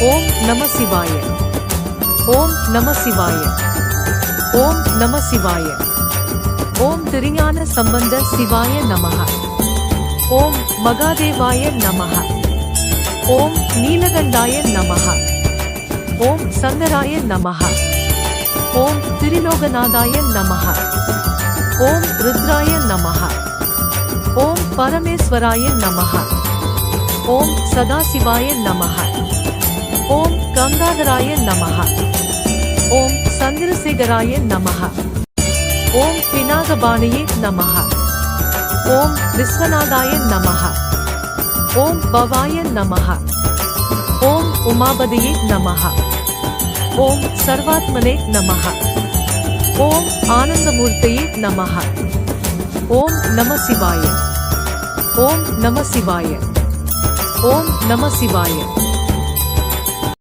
ஓம் நம சிவாய. ஓம் நம சிவாய. ஓம் நம சிவாய. ஓம் திருஞான சம்பந்த சிவாய நமஹ. ஓம் மகாதேவாய நமஹ. ஓம் நீலகண்டாய நமஹ. ஓம் சங்கராய நமஹ. ஓம் திரிலோகநாதாய நமஹ. ஓம் ருத்ராய நமஹ. ஓம் பரமேஸ்வராய நமஹ. ஓம் சதாசிவாய நமஹ. ஓம் கங்காதராய நமஹ. ஓம் சந்திரசேகராய நமஹ. ஓம் பினாகபாணியே நமஹ. ஓம் விஸ்வநாதாய நமஹ. ஓம் பவாய நமஹ. ஓம் உமாபதியே நமஹ. ஓம் சர்வாத்மனே நமஹ. ஓம் ஆனந்தமூர்த்தியே நமஹ. ஓம் நம சிவாய. ஓம் நம சிவாய. ஓம் நம சிவாய.